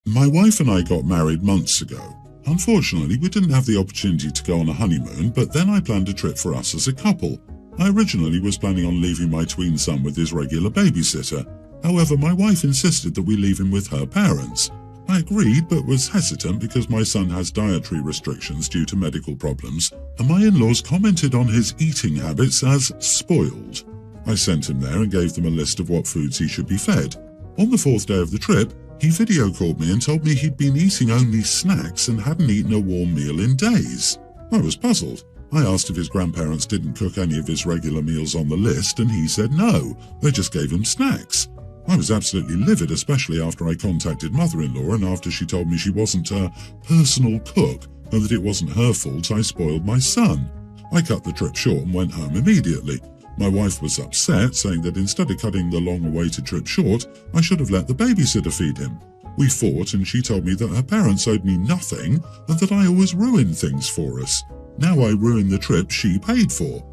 My wife and I got married months ago. Unfortunately, we didn't have the opportunity to go on a honeymoon, but then I planned a trip for us as a couple. I originally was planning on leaving my tween son with his regular babysitter. However, my wife insisted that we leave him with her parents. I agreed, but was hesitant because my son has dietary restrictions due to medical problems, and my in-laws commented on his eating habits as spoiled. I sent him there and gave them a list of what foods he should be fed. On the 4th day of the trip, he video called me and told me he'd been eating only snacks and hadn't eaten a warm meal in days. I was puzzled. I asked if his grandparents didn't cook any of his regular meals on the list, and he said no, they just gave him snacks. I was absolutely livid, especially after I contacted mother-in-law and after she told me she wasn't a personal cook and that it wasn't her fault I spoiled my son. I cut the trip short and went home immediately. My wife was upset, saying that instead of cutting the long-awaited trip short, I should have let the babysitter feed him. We fought and she told me that her parents owed me nothing and that I always ruined things for us. Now I ruined the trip she paid for.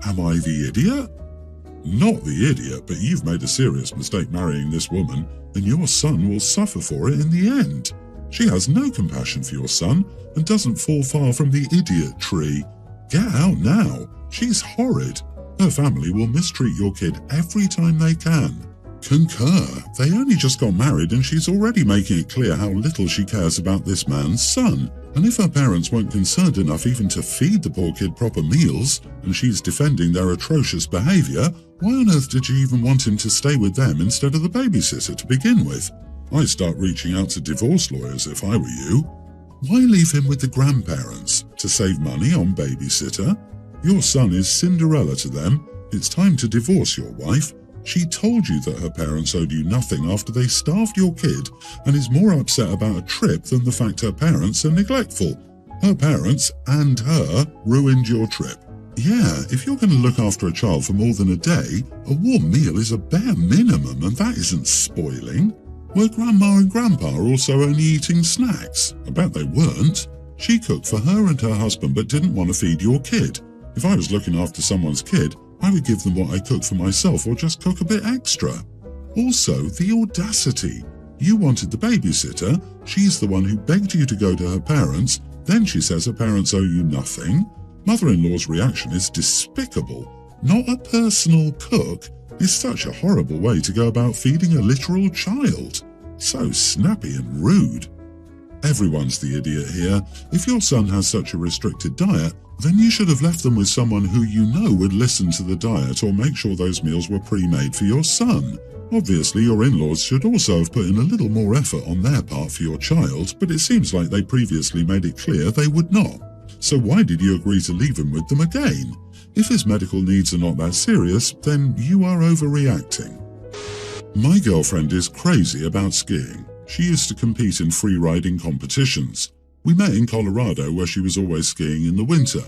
Am I the idiot? Not the idiot, but you've made a serious mistake marrying this woman, and your son will suffer for it in the end. She has no compassion for your son and doesn't fall far from the idiot tree. Get out now. She's horrid. Her family will mistreat your kid every time they can. Concur. They only just got married and she's already making it clear how little she cares about this man's son. And if her parents weren't concerned enough even to feed the poor kid proper meals, and she's defending their atrocious behaviour, why on earth did you even want him to stay with them instead of the babysitter to begin with? I'd start reaching out to divorce lawyers if I were you. Why leave him with the grandparents? To save money on babysitter? Your son is Cinderella to them. It's time to divorce your wife. She told you that her parents owed you nothing after they starved your kid and is more upset about a trip than the fact her parents are neglectful. Her parents and her ruined your trip. Yeah, if you're going to look after a child for more than a day, a warm meal is a bare minimum, and that isn't spoiling. Were Grandma and Grandpa also only eating snacks? I bet they weren't. She cooked for her and her husband but didn't want to feed your kid. If I was looking after someone's kid, I would give them what I cook for myself or just cook a bit extra. Also, the audacity. You wanted the babysitter, she's the one who begged you to go to her parents, then she says her parents owe you nothing. Mother-in-law's reaction is despicable. Not a personal cook is such a horrible way to go about feeding a literal child. So snappy and rude. Everyone's the idiot here. If your son has such a restricted diet, then you should have left them with someone who you know would listen to the diet or make sure those meals were pre-made for your son. Obviously, your in-laws should also have put in a little more effort on their part for your child, but it seems like they previously made it clear they would not. So why did you agree to leave him with them again? If his medical needs are not that serious, then you are overreacting. My girlfriend is crazy about skiing. She used to compete in free-riding competitions. We met in Colorado where she was always skiing in the winter.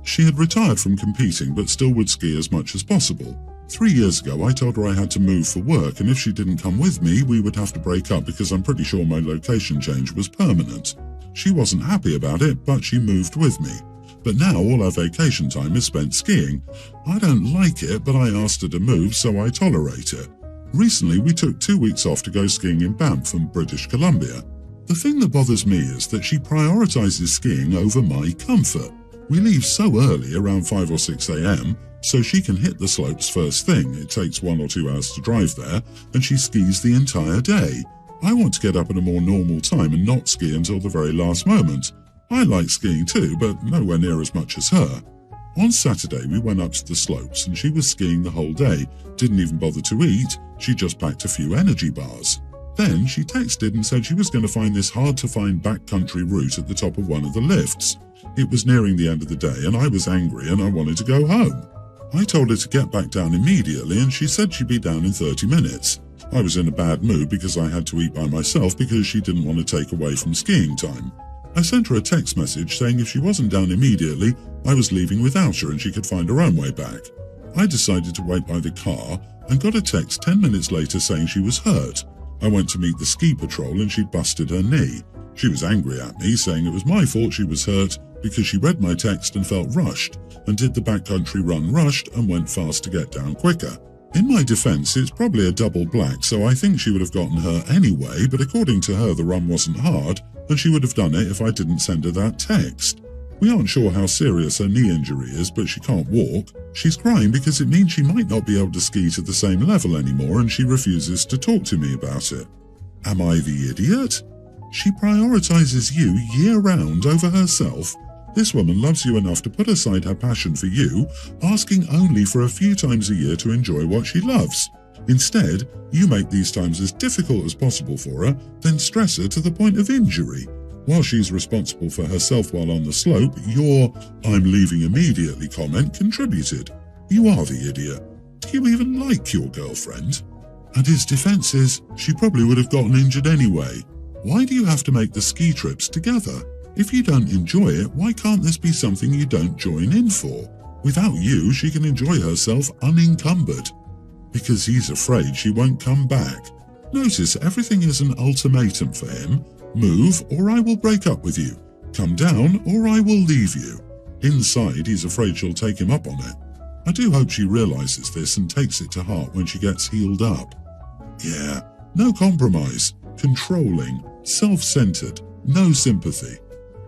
She had retired from competing but still would ski as much as possible. 3 years ago, I told her I had to move for work, and if she didn't come with me, we would have to break up because I'm pretty sure my location change was permanent. She wasn't happy about it, but she moved with me. But now all our vacation time is spent skiing. I don't like it, but I asked her to move, so I tolerate it. Recently, we took 2 weeks off to go skiing in Banff in British Columbia. The thing that bothers me is that she prioritizes skiing over my comfort. We leave so early, around 5 or 6 a.m., so she can hit the slopes first thing. It takes 1 or 2 hours to drive there, and she skis the entire day. I want to get up at a more normal time and not ski until the very last moment. I like skiing too, but nowhere near as much as her. On Saturday, we went up to the slopes, and she was skiing the whole day, didn't even bother to eat, she just packed a few energy bars. Then she texted and said she was going to find this hard-to-find backcountry route at the top of one of the lifts. It was nearing the end of the day, and I was angry and I wanted to go home. I told her to get back down immediately, and she said she'd be down in 30 minutes. I was in a bad mood because I had to eat by myself because she didn't want to take away from skiing time. I sent her a text message saying if she wasn't down immediately, I was leaving without her and she could find her own way back. I decided to wait by the car and got a text 10 minutes later saying she was hurt. I went to meet the ski patrol and she'd busted her knee. She was angry at me, saying it was my fault she was hurt because she read my text and felt rushed and did the backcountry run rushed and went fast to get down quicker. In my defense, it's probably a double black, so I think she would have gotten her anyway, but according to her, the run wasn't hard, and she would have done it if I didn't send her that text. We aren't sure how serious her knee injury is, but she can't walk. She's crying because it means she might not be able to ski to the same level anymore, and she refuses to talk to me about it. Am I the idiot? She prioritizes you year-round over herself. This woman loves you enough to put aside her passion for you, asking only for a few times a year to enjoy what she loves. Instead, you make these times as difficult as possible for her, then stress her to the point of injury. While she's responsible for herself while on the slope, your "I'm leaving immediately" comment contributed. You are the idiot. Do you even like your girlfriend? And his defense is, she probably would have gotten injured anyway. Why do you have to make the ski trips together? If you don't enjoy it, why can't this be something you don't join in for? Without you, she can enjoy herself unencumbered. Because he's afraid she won't come back. Notice everything is an ultimatum for him. Move or I will break up with you. Come down or I will leave you. Inside, he's afraid she'll take him up on it. I do hope she realizes this and takes it to heart when she gets healed up. Yeah, no compromise, controlling, self-centered, no sympathy.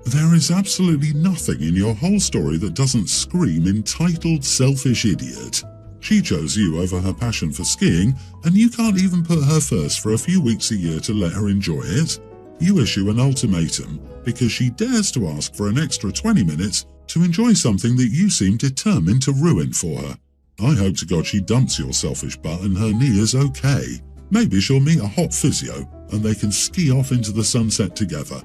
There is absolutely nothing in your whole story that doesn't scream entitled selfish idiot. She chose you over her passion for skiing, and you can't even put her first for a few weeks a year to let her enjoy it. You issue an ultimatum because she dares to ask for an extra 20 minutes to enjoy something that you seem determined to ruin for her. I hope to God she dumps your selfish butt and her knee is okay. Maybe she'll meet a hot physio and they can ski off into the sunset together.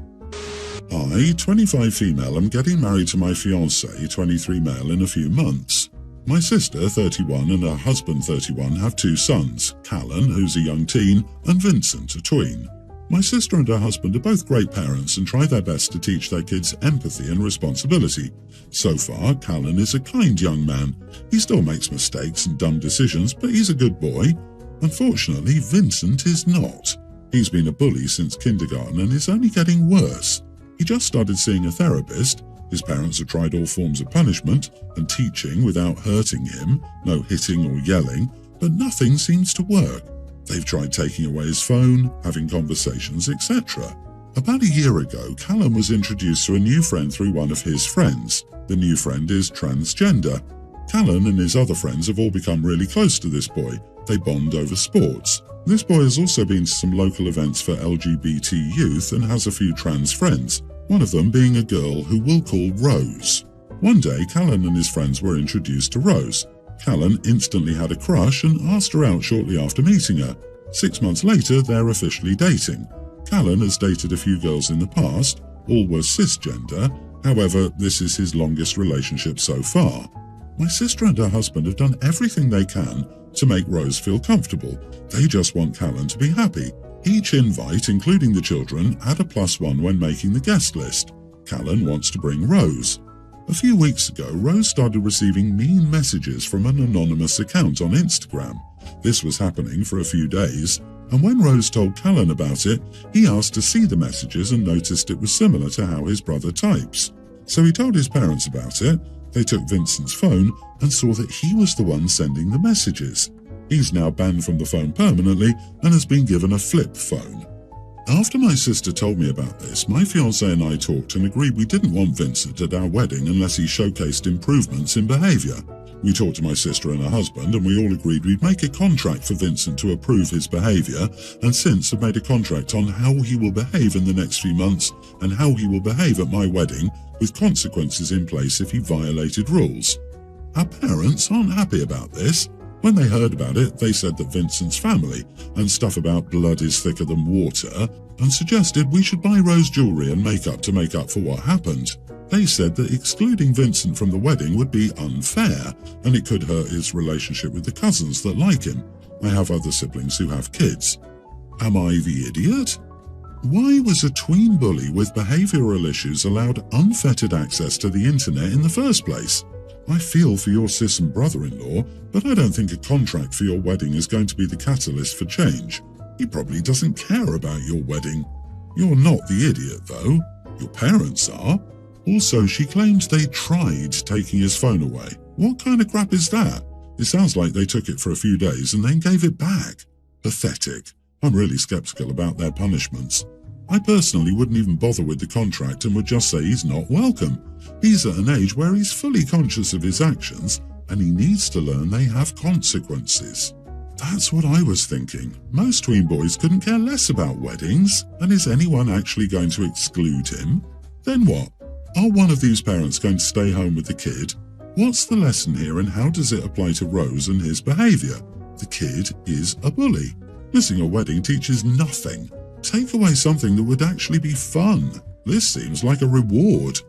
I, 25 female, am getting married to my fiancé, 23 male, in a few months. My sister, 31, and her husband, 31, have 2 sons, Callan, who's a young teen, and Vincent, a tween. My sister and her husband are both great parents and try their best to teach their kids empathy and responsibility. So far, Callan is a kind young man. He still makes mistakes and dumb decisions, but he's a good boy. Unfortunately, Vincent is not. He's been a bully since kindergarten and is only getting worse. He just started seeing a therapist. His parents have tried all forms of punishment and teaching without hurting him, no hitting or yelling, but nothing seems to work. They've tried taking away his phone, having conversations, etc. About a year ago, Callan was introduced to a new friend through one of his friends. The new friend is transgender. Callan and his other friends have all become really close to this boy. They bond over sports. This boy has also been to some local events for LGBT youth and has a few trans friends, one of them being a girl who we'll call Rose. One day, Callan and his friends were introduced to Rose. Callan instantly had a crush and asked her out shortly after meeting her. 6 months later, they're officially dating. Callan has dated a few girls in the past, all were cisgender. However, this is his longest relationship so far. My sister and her husband have done everything they can to make Rose feel comfortable. They just want Callan to be happy. Each invite, including the children, had a +1 when making the guest list. Callan wants to bring Rose. A few weeks ago, Rose started receiving mean messages from an anonymous account on Instagram. This was happening for a few days, and when Rose told Callan about it, he asked to see the messages and noticed it was similar to how his brother types. So he told his parents about it. They took Vincent's phone and saw that he was the one sending the messages. He's now banned from the phone permanently and has been given a flip phone. After my sister told me about this, my fiancé and I talked and agreed we didn't want Vincent at our wedding unless he showcased improvements in behaviour. We talked to my sister and her husband and we all agreed we'd make a contract for Vincent to approve his behaviour, and since have made a contract on how he will behave in the next few months and how he will behave at my wedding, with consequences in place if he violated rules. Our parents aren't happy about this. When they heard about it, they said that Vincent's family and stuff about blood is thicker than water, and suggested we should buy Rose jewellery and makeup to make up for what happened. They said that excluding Vincent from the wedding would be unfair, and it could hurt his relationship with the cousins that like him. I have other siblings who have kids. Am I the idiot? Why was a tween bully with behavioural issues allowed unfettered access to the internet in the first place? I feel for your sis and brother-in-law, but I don't think a contract for your wedding is going to be the catalyst for change. He probably doesn't care about your wedding. You're not the idiot, though. Your parents are. Also, she claims they tried taking his phone away. What kind of crap is that? It sounds like they took it for a few days and then gave it back. Pathetic. I'm really skeptical about their punishments. I personally wouldn't even bother with the contract and would just say he's not welcome. He's at an age where he's fully conscious of his actions and he needs to learn they have consequences. That's what I was thinking. Most tween boys couldn't care less about weddings, and is anyone actually going to exclude him? Then what? Are one of these parents going to stay home with the kid? What's the lesson here and how does it apply to Rose and his behaviour? The kid is a bully. Missing a wedding teaches nothing. Take away something that would actually be fun. This seems like a reward.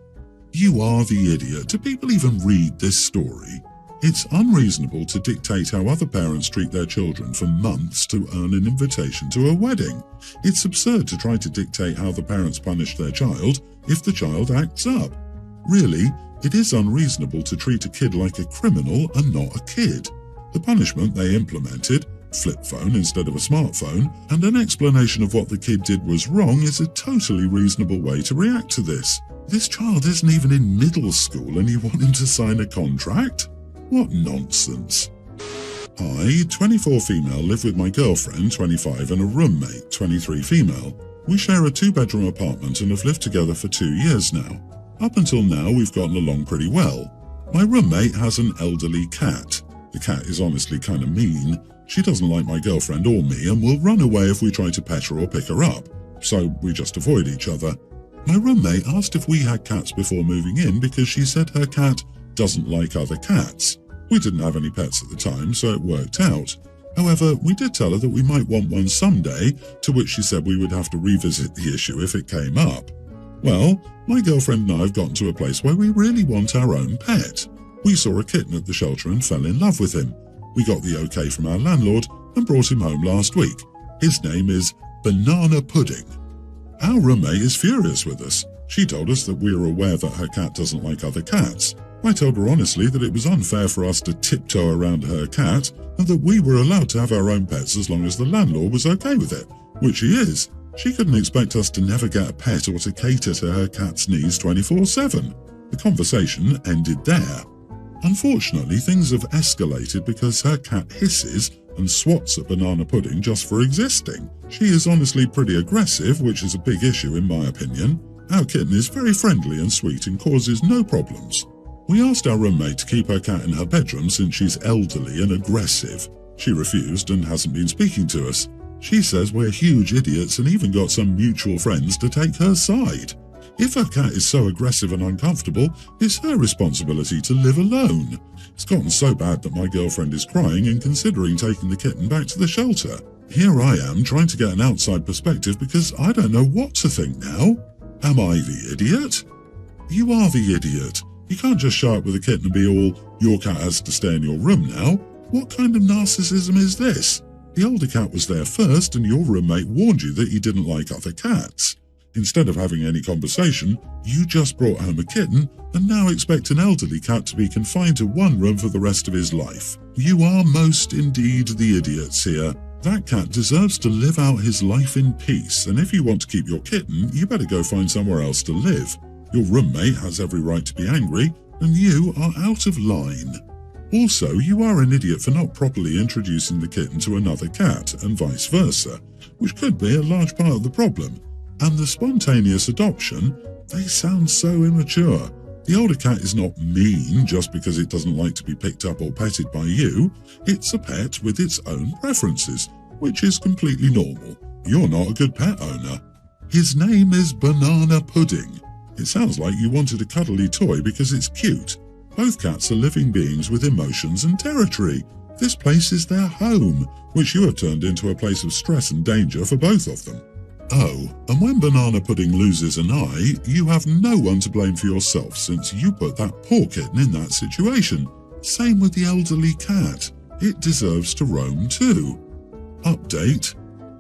You are the idiot. Do people even read this story? It's unreasonable to dictate how other parents treat their children for months to earn an invitation to a wedding. It's absurd to try to dictate how the parents punish their child if the child acts up. Really, it is unreasonable to treat a kid like a criminal and not a kid. The punishment they implemented, flip phone instead of a smartphone, and an explanation of what the kid did was wrong is a totally reasonable way to react to this. This child isn't even in middle school and you want him to sign a contract? What nonsense. I, 24 female, live with my girlfriend, 25, and a roommate, 23 female. We share a 2-bedroom apartment and have lived together for 2 years now. Up until now, we've gotten along pretty well. My roommate has an elderly cat. The cat is honestly kind of mean. She doesn't like my girlfriend or me and will run away if we try to pet her or pick her up, so we just avoid each other. My roommate asked if we had cats before moving in because she said her cat doesn't like other cats. We didn't have any pets at the time, so it worked out. However, we did tell her that we might want one someday, to which she said we would have to revisit the issue if it came up. Well, my girlfriend and I have gotten to a place where we really want our own pet. We saw a kitten at the shelter and fell in love with him. We got the okay from our landlord and brought him home last week. His name is Banana Pudding. Our roommate is furious with us. She told us that we are aware that her cat doesn't like other cats. I told her honestly that it was unfair for us to tiptoe around her cat and that we were allowed to have our own pets as long as the landlord was okay with it, which he is. She couldn't expect us to never get a pet or to cater to her cat's needs 24/7. The conversation ended there. Unfortunately, things have escalated because her cat hisses and swats at Banana Pudding just for existing. She is honestly pretty aggressive, which is a big issue in my opinion. Our kitten is very friendly and sweet and causes no problems. We asked our roommate to keep her cat in her bedroom since she's elderly and aggressive. She refused and hasn't been speaking to us. She says we're huge idiots and even got some mutual friends to take her side. If her cat is so aggressive and uncomfortable, it's her responsibility to live alone. It's gotten so bad that my girlfriend is crying and considering taking the kitten back to the shelter. Here I am trying to get an outside perspective because I don't know what to think now. Am I the idiot? You are the idiot. You can't just show up with a kitten and be all, your cat has to stay in your room now. What kind of narcissism is this? The older cat was there first and your roommate warned you that he didn't like other cats. Instead of having any conversation, you just brought home a kitten and now expect an elderly cat to be confined to one room for the rest of his life. You are most indeed the idiots here. That cat deserves to live out his life in peace, and if you want to keep your kitten, you better go find somewhere else to live. Your roommate has every right to be angry, and you are out of line. Also, you are an idiot for not properly introducing the kitten to another cat, and vice versa, which could be a large part of the problem. And the spontaneous adoption, they sound so immature. The older cat is not mean just because it doesn't like to be picked up or petted by you. It's a pet with its own preferences, which is completely normal. You're not a good pet owner. His name is Banana Pudding. It sounds like you wanted a cuddly toy because it's cute. Both cats are living beings with emotions and territory. This place is their home, which you have turned into a place of stress and danger for both of them. Oh, and when Banana Pudding loses an eye, you have no one to blame for yourself since you put that poor kitten in that situation. Same with the elderly cat. It deserves to roam too. Update.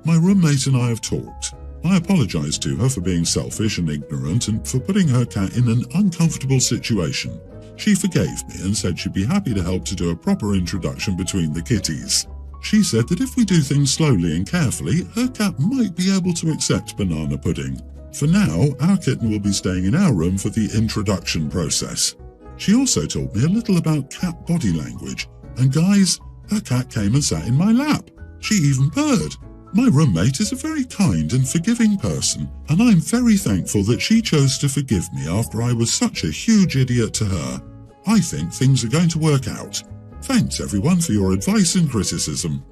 My roommate and I have talked. I apologized to her for being selfish and ignorant and for putting her cat in an uncomfortable situation. She forgave me and said she'd be happy to help to do a proper introduction between the kitties. She said that if we do things slowly and carefully, her cat might be able to accept Banana Pudding. For now, our kitten will be staying in our room for the introduction process. She also taught me a little about cat body language, And guys, her cat came and sat in my lap. She even purred. My roommate is a very kind and forgiving person, and I'm very thankful that she chose to forgive me after I was such a huge idiot to her. I think things are going to work out. Thanks everyone for your advice and criticism.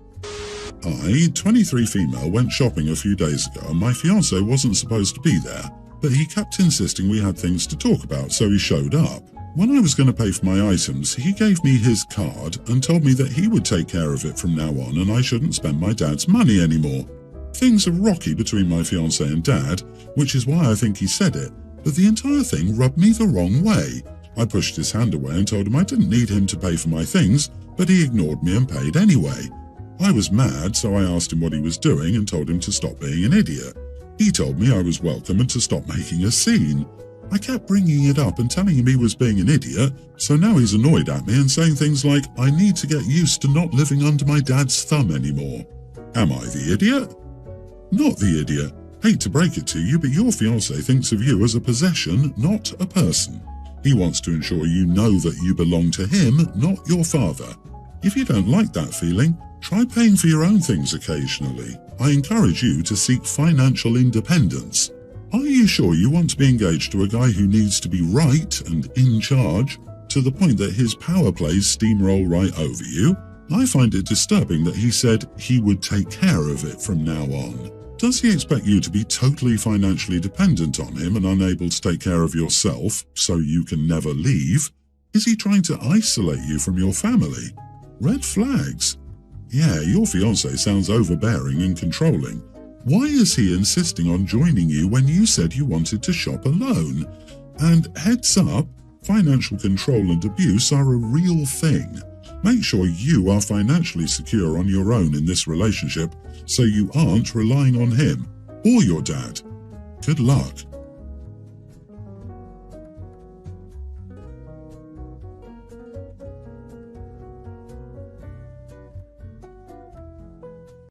I, 23 female, went shopping a few days ago and my fiancé wasn't supposed to be there, but he kept insisting we had things to talk about, so he showed up. When I was going to pay for my items, he gave me his card and told me that he would take care of it from now on and I shouldn't spend my dad's money anymore. Things are rocky between my fiancé and dad, which is why I think he said it, but the entire thing rubbed me the wrong way. I pushed his hand away and told him I didn't need him to pay for my things, but he ignored me and paid anyway. I was mad, so I asked him what he was doing and told him to stop being an idiot. He told me I was welcome and to stop making a scene. I kept bringing it up and telling him he was being an idiot, so now he's annoyed at me and saying things like, I need to get used to not living under my dad's thumb anymore. Am I the idiot? Not the idiot. Hate to break it to you, but your fiancé thinks of you as a possession, not a person. He wants to ensure you know that you belong to him, not your father. If you don't like that feeling, try paying for your own things occasionally. I encourage you to seek financial independence. Are you sure you want to be engaged to a guy who needs to be right and in charge, to the point that his power plays steamroll right over you? I find it disturbing that he said he would take care of it from now on. Does he expect you to be totally financially dependent on him and unable to take care of yourself, so you can never leave? Is he trying to isolate you from your family? Red flags. Yeah, your fiancé sounds overbearing and controlling. Why is he insisting on joining you when you said you wanted to shop alone? And heads up, financial control and abuse are a real thing. Make sure you are financially secure on your own in this relationship so you aren't relying on him or your dad. Good luck.